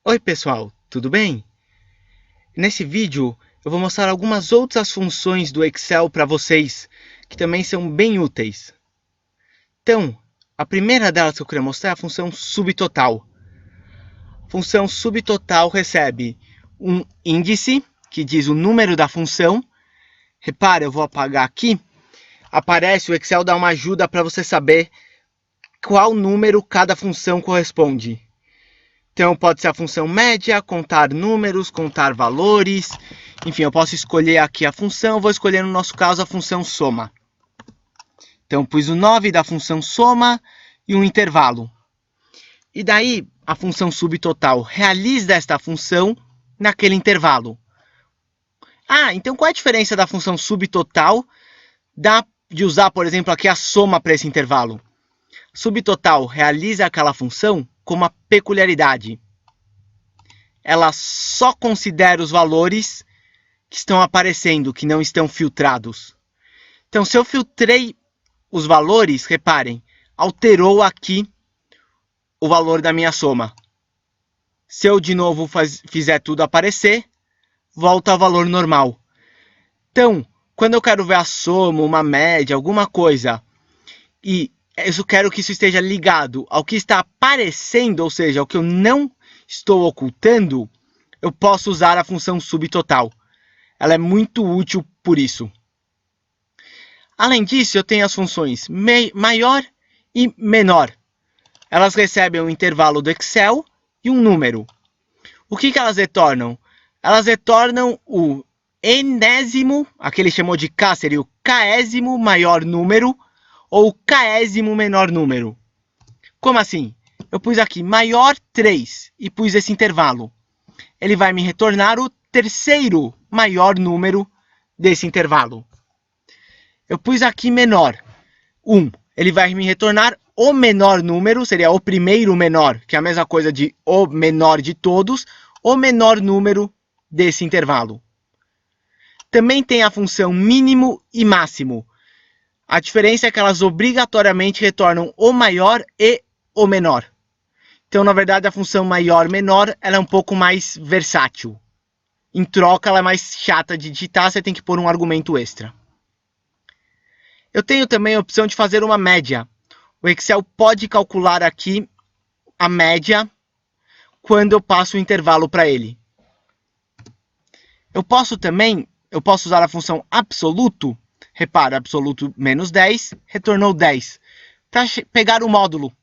Oi pessoal, tudo bem? Nesse vídeo eu vou mostrar algumas outras funções do Excel para vocês, que também são bem úteis. Então, a primeira delas que eu queria mostrar é a função subtotal. A função subtotal recebe um índice, que diz o número da função. Repara, eu vou apagar aqui. Aparece, o Excel dá uma ajuda para você saber qual número cada função corresponde. Então, pode ser a função média, contar números, contar valores. Enfim, eu posso escolher aqui a função. Vou escolher, no nosso caso, a função soma. Então, pus o 9 da função soma e um intervalo. E daí, a função subtotal realiza esta função naquele intervalo. Então qual é a diferença da função subtotal de usar, por exemplo, aqui a soma para esse intervalo? Subtotal realiza aquela função com uma peculiaridade. Ela só considera os valores que estão aparecendo, que não estão filtrados. Então, se eu filtrei os valores, reparem, alterou aqui o valor da minha soma. Se eu de novo fizer tudo aparecer, volta ao valor normal. Então, quando eu quero ver a soma, uma média, alguma coisa, e eu quero que isso esteja ligado ao que está aparecendo, ou seja, ao que eu não estou ocultando, eu posso usar a função subtotal. Ela é muito útil por isso. Além disso, eu tenho as funções maior e menor. Elas recebem um intervalo do Excel e um número. O que elas retornam? Elas retornam o enésimo, aquele chamou de K, seria o késimo maior número, ou késimo menor número. Como assim? Eu pus aqui maior 3 e pus esse intervalo. Ele vai me retornar o terceiro maior número desse intervalo. Eu pus aqui menor 1. Ele vai me retornar o menor número, seria o primeiro menor, que é a mesma coisa de o menor de todos, o menor número desse intervalo. Também tem a função mínimo e máximo. A diferença é que elas obrigatoriamente retornam o maior e o menor. Então, na verdade, a função maior-menor ela é um pouco mais versátil. Em troca, ela é mais chata de digitar, você tem que pôr um argumento extra. Eu tenho também a opção de fazer uma média. O Excel pode calcular aqui a média quando eu passo o intervalo para ele. Eu posso usar a função absoluto. Repara, absoluto menos 10, retornou 10. Para pegar o módulo.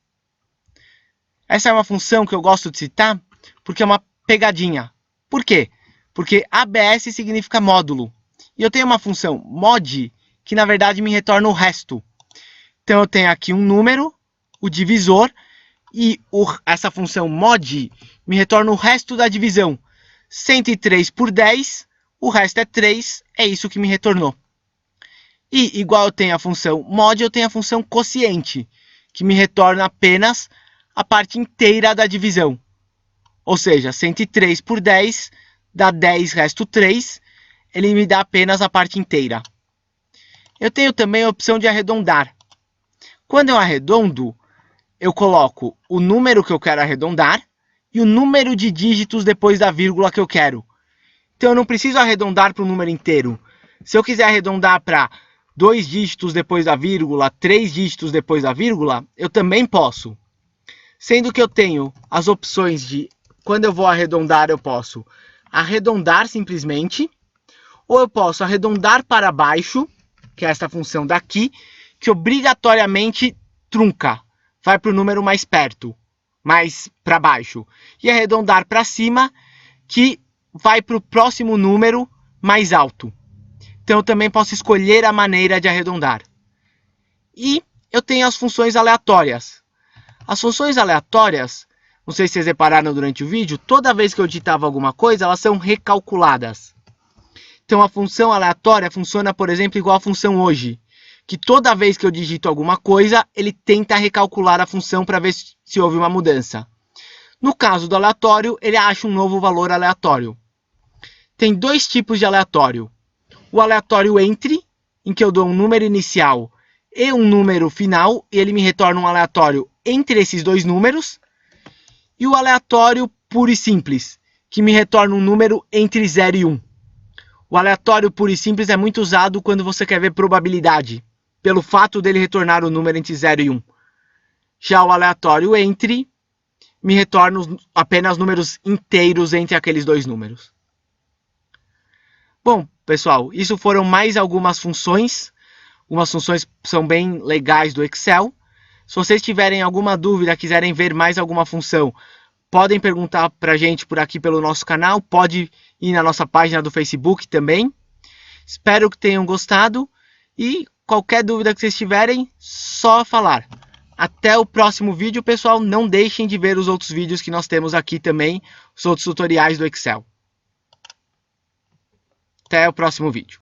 Essa é uma função que eu gosto de citar porque é uma pegadinha. Por quê? Porque ABS significa módulo. E eu tenho uma função mod que na verdade me retorna o resto. Então eu tenho aqui um número, o divisor, e essa função mod me retorna o resto da divisão. 103 por 10, o resto é 3, é isso que me retornou. E igual eu tenho a função mod, eu tenho a função quociente, que me retorna apenas a parte inteira da divisão. Ou seja, 103 por 10 dá 10, resto 3, ele me dá apenas a parte inteira. Eu tenho também a opção de arredondar. Quando eu arredondo, eu coloco o número que eu quero arredondar e o número de dígitos depois da vírgula que eu quero. Então eu não preciso arredondar para o número inteiro. Se eu quiser arredondar para 2 dígitos depois da vírgula, 3 dígitos depois da vírgula, eu também posso. Sendo que eu tenho as opções de, quando eu vou arredondar, eu posso arredondar simplesmente, ou eu posso arredondar para baixo, que é essa função daqui, que obrigatoriamente trunca, vai para o número mais perto, mais para baixo. E arredondar para cima, que vai para o próximo número mais alto. Então eu também posso escolher a maneira de arredondar. E eu tenho as funções aleatórias. As funções aleatórias, não sei se vocês repararam durante o vídeo, toda vez que eu digitava alguma coisa, elas são recalculadas. Então a função aleatória funciona, por exemplo, igual a função hoje, que toda vez que eu digito alguma coisa, ele tenta recalcular a função para ver se houve uma mudança. No caso do aleatório, ele acha um novo valor aleatório. Tem dois tipos de aleatório. O aleatório entre, em que eu dou um número inicial e um número final, e ele me retorna um aleatório entre esses dois números. E o aleatório puro e simples, que me retorna um número entre 0 e 1. O aleatório puro e simples é muito usado quando você quer ver probabilidade, pelo fato dele retornar o número entre 0 e 1. Já o aleatório entre me retorna apenas números inteiros entre aqueles dois números. Bom, pessoal, isso foram mais algumas funções. Algumas funções são bem legais do Excel. Se vocês tiverem alguma dúvida, quiserem ver mais alguma função, podem perguntar para a gente por aqui pelo nosso canal. Pode ir na nossa página do Facebook também. Espero que tenham gostado. E qualquer dúvida que vocês tiverem, só falar. Até o próximo vídeo, pessoal. Não deixem de ver os outros vídeos que nós temos aqui também, os outros tutoriais do Excel. Até o próximo vídeo.